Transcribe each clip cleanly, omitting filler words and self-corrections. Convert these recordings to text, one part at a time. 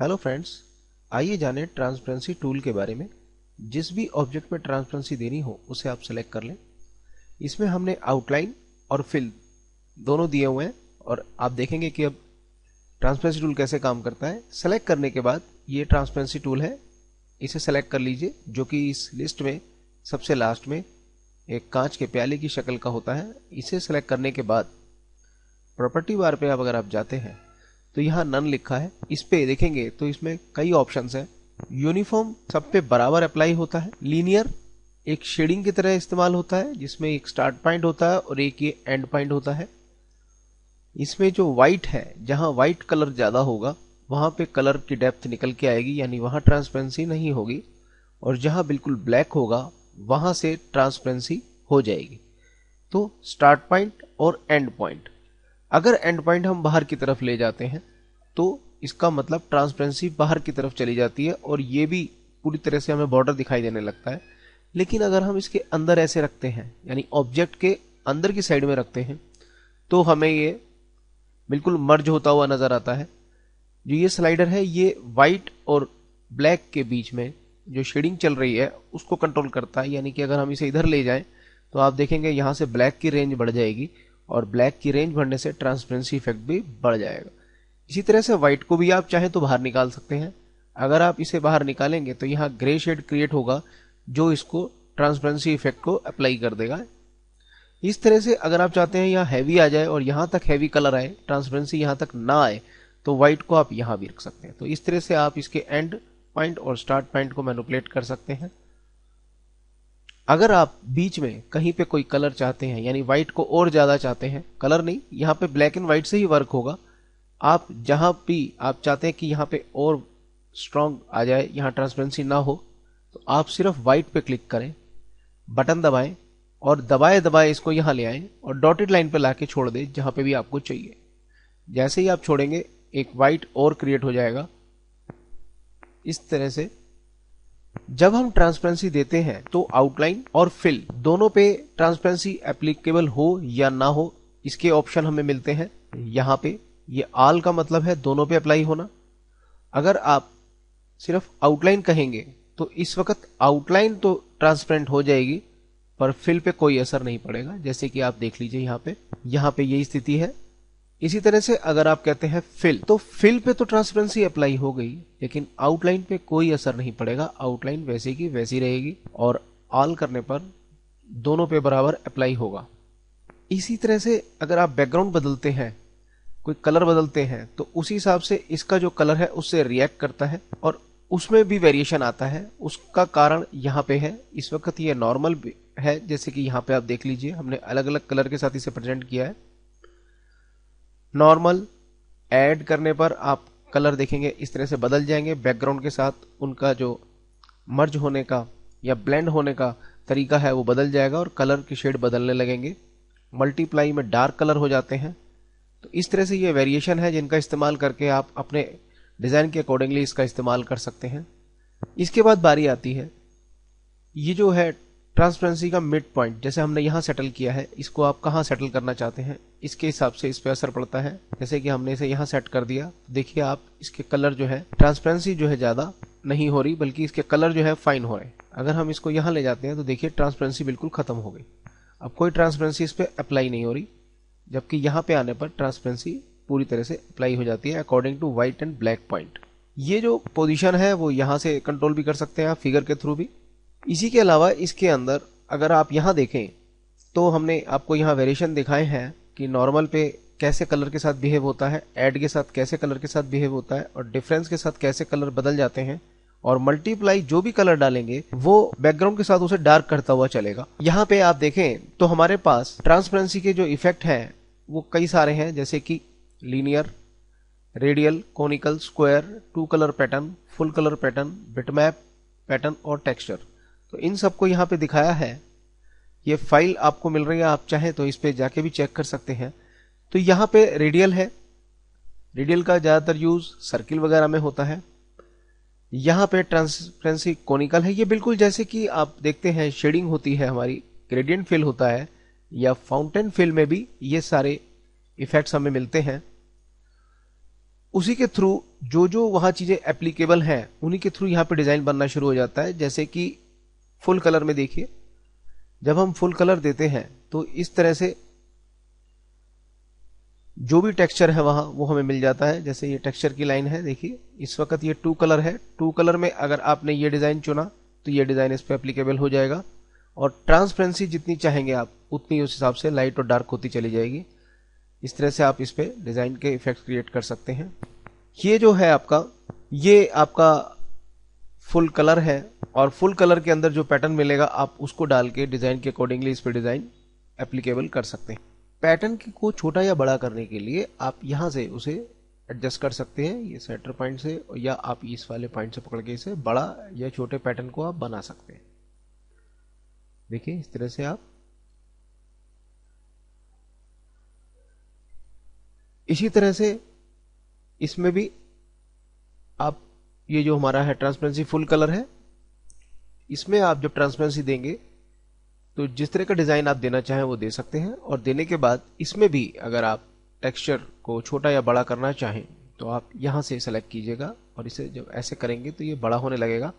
Hello friends, आइए जानें transparency tool के बारे में। जिस भी ऑब्जेक्ट में ट्रांसपेरेंसी देनी हो उसे आप सेलेक्ट कर लें। इसमें हमने आउटलाइन और फिल दोनों दिए हुए हैं और आप देखेंगे कि अब ट्रांसपेरेंसी टूल कैसे काम करता है। सेलेक्ट करने के बाद ये ट्रांसपेरेंसी टूल है, इसे सेलेक्ट कर लीजिए, जो कि इस लिस्ट में सबसे लास्ट में एक कांच के प्याले की शक्ल का होता है। इसे सेलेक्ट करने के बाद प्रॉपर्टी बार पे अगर आप जाते हैं तो यहाँ नन लिखा है, इस पे देखेंगे तो इसमें कई ऑप्शंस हैं। यूनिफॉर्म सब पे बराबर अप्लाई होता है। लीनियर एक शेडिंग की तरह इस्तेमाल होता है, जिसमें एक स्टार्ट पॉइंट होता है और एक ये एंड पॉइंट होता है। इसमें जो व्हाइट है, जहां व्हाइट कलर ज्यादा होगा वहां पे कलर की डेप्थ निकल के आएगी, यानी वहां ट्रांसपेरेंसी नहीं होगी, और जहां बिल्कुल ब्लैक होगा वहां से ट्रांसपेरेंसी हो जाएगी। तो स्टार्ट पॉइंट और एंड पॉइंट, अगर एंड पॉइंट हम बाहर की तरफ ले जाते हैं तो इसका मतलब ट्रांसपेरेंसी बाहर की तरफ चली जाती है और ये भी पूरी तरह से हमें बॉर्डर दिखाई देने लगता है। लेकिन अगर हम इसके अंदर ऐसे रखते हैं, यानी ऑब्जेक्ट के अंदर की साइड में रखते हैं, तो हमें ये बिल्कुल मर्ज होता हुआ नजर आता है। जो ये स्लाइडर है ये व्हाइट और ब्लैक के बीच में जो शेडिंग चल रही है उसको कंट्रोल करता है, यानी कि अगर हम इसे इधर ले जाएं तो आप देखेंगे यहां से ब्लैक की रेंज बढ़ जाएगी और ब्लैक की रेंज बढ़ने से ट्रांसपेरेंसी इफेक्ट भी बढ़ जाएगा। इसी तरह से व्हाइट को भी आप चाहें तो बाहर निकाल सकते हैं। अगर आप इसे बाहर निकालेंगे तो यहाँ ग्रे शेड क्रिएट होगा जो इसको ट्रांसपेरेंसी इफेक्ट को अप्लाई कर देगा। इस तरह से अगर आप चाहते हैं यहाँ हैवी आ जाए और यहाँ तक हैवी कलर आए, ट्रांसपेरेंसी यहाँ तक ना आए, तो व्हाइट को आप यहाँ भी रख सकते हैं। तो इस तरह से आप इसके एंड पॉइंट और स्टार्ट पॉइंट को मैनिपुलेट कर सकते हैं। अगर आप बीच में कहीं पे कोई कलर चाहते हैं, यानी व्हाइट को और ज्यादा चाहते हैं, कलर नहीं, यहाँ पे ब्लैक एंड व्हाइट से ही वर्क होगा। आप जहां भी आप चाहते हैं कि यहाँ पे और स्ट्रांग आ जाए, यहाँ ट्रांसपेरेंसी ना हो, तो आप सिर्फ व्हाइट पे क्लिक करें, बटन दबाएं और दबाए दबाए इसको यहाँ ले आएं और डॉटेड लाइन पे लाके छोड़ दें जहां पे भी आपको चाहिए। जैसे ही आप छोड़ेंगे एक व्हाइट और क्रिएट हो जाएगा। इस तरह से जब हम ट्रांसपेरेंसी देते हैं तो आउटलाइन और फिल दोनों पे ट्रांसपेरेंसी एप्लीकेबल हो या ना हो, इसके ऑप्शन हमें मिलते हैं यहाँ पे। ये ऑल का मतलब है दोनों पे अप्लाई होना। अगर आप सिर्फ आउटलाइन कहेंगे तो इस वक्त आउटलाइन तो ट्रांसपेरेंट हो जाएगी पर फिल पे कोई असर नहीं पड़ेगा, जैसे कि आप देख लीजिए यहाँ पे यही स्थिति है। इसी तरह से अगर आप कहते हैं फिल, तो फिल पे तो ट्रांसपेरेंसी अप्लाई हो गई लेकिन आउटलाइन पे कोई असर नहीं पड़ेगा, आउटलाइन वैसी की वैसी रहेगी और ऑल करने पर दोनों पे बराबर अप्लाई होगा। इसी तरह से अगर आप बैकग्राउंड बदलते हैं, कोई कलर बदलते हैं, तो उसी हिसाब से इसका जो कलर है उससे रिएक्ट करता है और उसमें भी वेरिएशन आता है। उसका कारण यहाँ पे है। इस वक्त ये नॉर्मल है, जैसे कि यहाँ पे आप देख लीजिए हमने अलग अलग कलर के साथ इसे प्रेजेंट किया है। नॉर्मल ऐड करने पर आप कलर देखेंगे इस तरह से बदल जाएंगे, बैकग्राउंड के साथ उनका जो मर्ज होने का या ब्लेंड होने का तरीका है वो बदल जाएगा और कलर की शेड बदलने लगेंगे। मल्टीप्लाई में डार्क कलर हो जाते हैं। तो इस तरह से ये वेरिएशन है जिनका इस्तेमाल करके आप अपने डिजाइन के अकॉर्डिंगली इसका इस्तेमाल कर सकते हैं। इसके बाद बारी आती है ये जो है ट्रांसपेरेंसी का मिड पॉइंट। जैसे हमने यहाँ सेटल किया है, इसको आप कहाँ सेटल करना चाहते हैं इसके हिसाब से इस पे असर पड़ता है। जैसे कि हमने इसे यहाँ सेट कर दिया, देखिए आप इसके कलर जो है, ट्रांसपेरेंसी जो है ज्यादा नहीं हो रही बल्कि इसके कलर जो है फाइन हो रहे हैं। अगर हम इसको यहाँ ले जाते हैं तो देखिए ट्रांसपेरेंसी बिल्कुल खत्म हो गई, अब कोई ट्रांसपेरेंसी इस पे अप्लाई नहीं हो रही, जबकि यहाँ पे आने पर ट्रांसपेरेंसी पूरी तरह से अप्लाई हो जाती है according to white and black point. ये जो पोजीशन है वो यहाँ से कंट्रोल भी कर सकते हैं आप फिगर के थ्रू भी। इसी के अलावा इसके अंदर अगर आप यहाँ देखें तो हमने आपको यहाँ वेरिएशन दिखाए हैं कि नॉर्मल पे कैसे कलर के साथ बिहेव होता है, ऐड के साथ कैसे कलर के साथ बिहेव होता है और डिफरेंस के साथ कैसे कलर बदल जाते हैं, और मल्टीप्लाई जो भी कलर डालेंगे वो बैकग्राउंड के साथ उसे डार्क करता हुआ चलेगा। यहाँ पे आप देखें तो हमारे पास ट्रांसपेरेंसी के जो इफेक्ट हैं वो कई सारे हैं, जैसे कि linear, radial, conical, square, two colour pattern, full colour pattern, bitmap pattern और टेक्सचर। तो इन सबको यहाँ पे दिखाया है। ये फाइल आपको मिल रही है, आप चाहें तो इस पे जाके भी चेक कर सकते हैं। तो यहाँ पे रेडियल है, रेडियल का ज्यादातर यूज सर्किल वगैरह में होता है। यहाँ पे ट्रांसपेरेंसी कोनिकल है, ये बिल्कुल जैसे कि आप देखते हैं शेडिंग होती है हमारी, ग्रेडियंट फिल होता है, या फाउंटेन फिल में भी ये सारे इफेक्ट्स हमें मिलते हैं। उसी के थ्रू जो जो वहां चीजें एप्लीकेबल हैं उन्हीं के थ्रू यहाँ पे डिजाइन बनना शुरू हो जाता है। जैसे कि फुल कलर में देखिए, जब हम फुल कलर देते हैं तो इस तरह से जो भी टेक्सचर है वहां वो हमें मिल जाता है। जैसे ये टेक्सचर की लाइन है, देखिए इस वक्त ये 2 कलर है, 2 कलर में अगर आपने ये डिजाइन चुना तो ये डिजाइन इस पे एप्लीकेबल हो जाएगा। और ट्रांसपेरेंसी जितनी चाहेंगे आप उतनी उस हिसाब से लाइट और डार्क होती चली जाएगी। इस तरह से आप इस पे डिजाइन के इफेक्ट क्रिएट कर सकते हैं। ये जो है आपका, ये आपका फुल कलर है और फुल कलर के अंदर जो पैटर्न मिलेगा आप उसको डाल के डिजाइन के अकॉर्डिंगली इस पे डिजाइन एप्लीकेबल कर सकते हैं। पैटर्न को छोटा या बड़ा करने के लिए आप यहां से उसे एडजस्ट कर सकते हैं, ये सेंटर पॉइंट से, या आप इस वाले पॉइंट से पकड़ के इसे बड़ा या छोटे पैटर्न को आप बना सकते हैं। देखिए इस तरह से आप इसी तरह से इसमें भी आप, ये जो हमारा है ट्रांसपेरेंसी फुल कलर है, इसमें आप जब ट्रांसपेरेंसी देंगे तो जिस तरह का डिजाइन आप देना चाहें वो दे सकते हैं। और देने के बाद इसमें भी अगर आप टेक्सचर को छोटा या बड़ा करना चाहें तो आप यहां से सेलेक्ट कीजिएगा और इसे जब ऐसे करेंगे तो ये बड़ा होने लगेगा।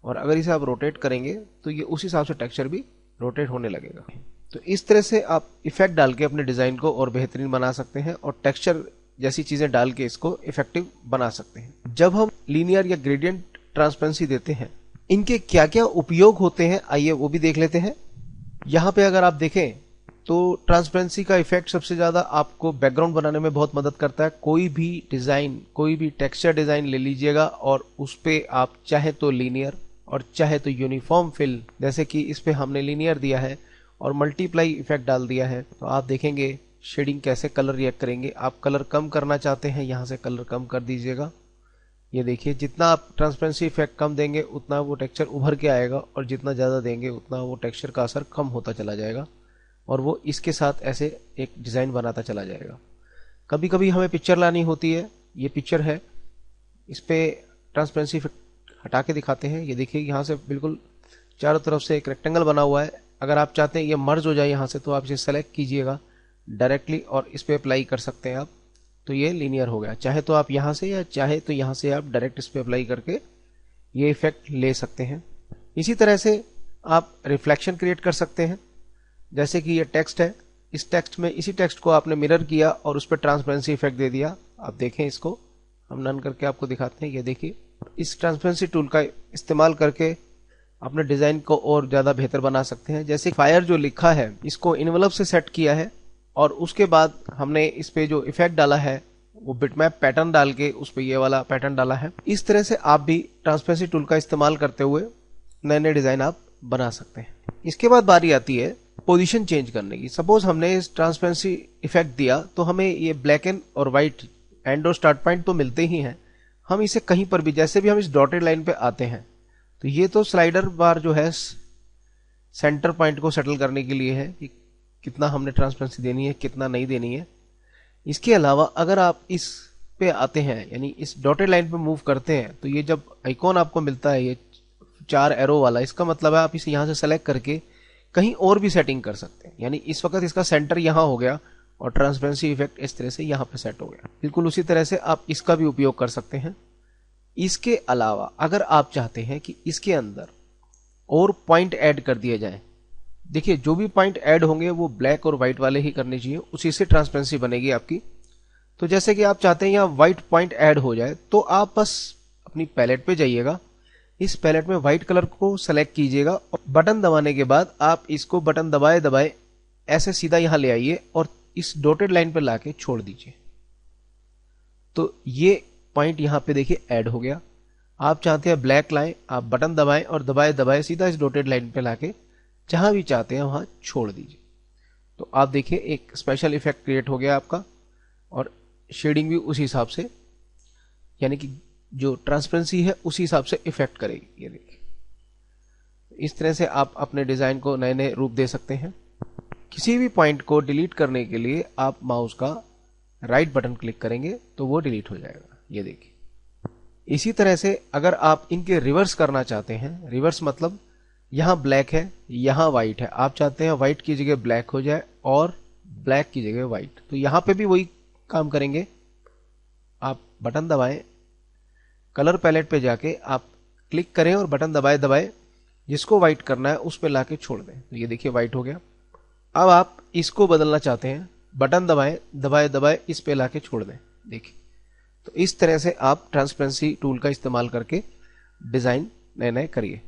और अगर इसे आप रोटेट करेंगे तो ये उस हिसाब से टेक्सचर भी रोटेट होने लगेगा। तो इस तरह से आप इफेक्ट डाल के अपने डिजाइन को और बेहतरीन बना सकते हैं और टेक्सचर जैसी चीजें डाल के इसको इफेक्टिव बना सकते हैं। जब हम लीनियर या ग्रेडियंट ट्रांसपेरेंसी देते हैं, इनके क्या क्या उपयोग होते हैं आइए वो भी देख लेते हैं। यहां पे अगर आप देखें तो ट्रांसपेरेंसी का इफेक्ट सबसे ज्यादा आपको बैकग्राउंड बनाने में बहुत मदद करता है। कोई भी डिजाइन, कोई भी टेक्सचर डिजाइन ले लीजिएगा और उस पे आप चाहे तो लीनियर और चाहे तो यूनिफॉर्म फिल, जैसे कि इस पे हमने लीनियर दिया है और मल्टीप्लाई इफेक्ट डाल दिया है, तो आप देखेंगे शेडिंग कैसे कलर रिएक्ट करेंगे। आप कलर कम करना चाहते हैं, यहां से कलर कम कर दीजिएगा। ये देखिए जितना आप ट्रांसपेरेंसी इफेक्ट कम देंगे उतना वो टेक्सचर उभर के आएगा और जितना ज्यादा देंगे उतना वो टेक्सचर का असर कम होता चला जाएगा और वो इसके साथ ऐसे एक डिजाइन बनाता चला जाएगा। कभी कभी हमें पिक्चर लानी होती है, ये पिक्चर है, इस पे ट्रांसपेरेंसी इफेक्ट हटा के दिखाते हैं। ये देखिए यहाँ से बिल्कुल चारों तरफ से एक रेक्टेंगल बना हुआ है। अगर आप चाहते हैं ये मर्ज हो जाए यहाँ से तो आप इसे सेलेक्ट कीजिएगा डायरेक्टली और इस पे अप्लाई कर सकते हैं आप, तो ये लीनियर हो गया। चाहे तो आप यहां से या चाहे तो यहां से आप डायरेक्ट इस पे अप्लाई करके ये इफेक्ट ले सकते हैं। इसी तरह से आप रिफ्लेक्शन क्रिएट कर सकते हैं। जैसे कि ये टेक्स्ट है, इस टेक्स्ट में, इसी टेक्स्ट को आपने मिरर किया और उस पर ट्रांसपेरेंसी इफेक्ट दे दिया। आप देखें इसको हम रन करके आपको दिखाते हैं। ये देखिए इस ट्रांसपेरेंसी टूल का इस्तेमाल करके अपने डिजाइन को और ज्यादा बेहतर बना सकते हैं। जैसे फायर जो लिखा है इसको इनवलप से सेट किया है और उसके बाद हमने इस पे जो इफेक्ट डाला है वो बिटमैप पैटर्न डाल के उस पे ये वाला पैटर्न डाला है। इस तरह से आप भी ट्रांसपेरेंसी टूल का इस्तेमाल करते हुए नए नए डिजाइन आप बना सकते हैं। इसके बाद बारी आती है पोजीशन चेंज करने की। सपोज हमने इस ट्रांसपेरेंसी इफेक्ट दिया तो हमें ये ब्लैक एंड और व्हाइट एंड और स्टार्ट पॉइंट तो मिलते ही हैं। हम इसे कहीं पर भी, जैसे भी हम इस डॉटेड लाइन पे आते हैं तो ये तो स्लाइडर बार जो है सेंटर पॉइंट को सेटल करने के लिए है कि कितना हमने ट्रांसपेरेंसी देनी है, कितना नहीं देनी है। इसके अलावा अगर आप इस पे आते हैं यानी इस डॉटेड लाइन पे मूव करते हैं तो ये जब आइकॉन आपको मिलता है ये 4 एरो वाला, इसका मतलब है आप इसे यहां से सेलेक्ट करके कहीं और भी सेटिंग कर सकते हैं। यानी इस वक्त इसका सेंटर यहां हो गया और ट्रांसपेरेंसी इफेक्ट इस तरह से यहां पे सेट हो गया। बिल्कुल उसी तरह से आप इसका भी उपयोग कर सकते हैं। इसके अलावा अगर आप चाहते हैं कि इसके अंदर और पॉइंट ऐड कर दिए जाए, देखिए जो भी पॉइंट ऐड होंगे वो ब्लैक और व्हाइट वाले ही करने चाहिए, उसी से ट्रांसपेरेंसी बनेगी आपकी। तो जैसे कि आप चाहते हैं यहाँ व्हाइट पॉइंट ऐड हो जाए तो आप बस अपनी पैलेट पे जाइएगा, इस पैलेट में व्हाइट कलर को सेलेक्ट कीजिएगा और बटन दबाने के बाद आप इसको बटन दबाए दबाए ऐसे सीधा यहां ले आइए और इस डॉटेड लाइन पे लाके छोड़ दीजिए। तो ये पॉइंट यहां पे देखिए ऐड हो गया। आप चाहते हैं ब्लैक लाएं, आप बटन दबाएं और दबाए दबाए सीधा इस डॉटेड लाइन पे लाके जहां भी चाहते हैं वहां छोड़ दीजिए। तो आप देखिए एक स्पेशल इफेक्ट क्रिएट हो गया आपका और शेडिंग भी उसी हिसाब से, यानी कि जो ट्रांसपेरेंसी है उसी हिसाब से इफेक्ट करेगी। ये देखिए इस तरह से आप अपने डिजाइन को नए नए रूप दे सकते हैं। किसी भी पॉइंट को डिलीट करने के लिए आप माउस का राइट बटन क्लिक करेंगे तो वो डिलीट हो जाएगा। ये देखिए इसी तरह से अगर आप इनके रिवर्स करना चाहते हैं, रिवर्स मतलब यहां ब्लैक है यहां व्हाइट है, आप चाहते हैं व्हाइट की जगह ब्लैक हो जाए और ब्लैक की जगह व्हाइट, तो यहां पे भी वही काम करेंगे। आप बटन दबाएं, कलर पैलेट पे जाके आप क्लिक करें और बटन दबाए दबाए जिसको व्हाइट करना है उस पे लाके छोड़ दें। तो ये देखिए व्हाइट हो गया। अब आप इसको बदलना चाहते हैं, बटन दबाएं, दबाए दबाए इस पे लाके छोड़ दें। देखिए, तो इस तरह से आप ट्रांसपेरेंसी टूल का इस्तेमाल करके डिजाइन नए नए करिए।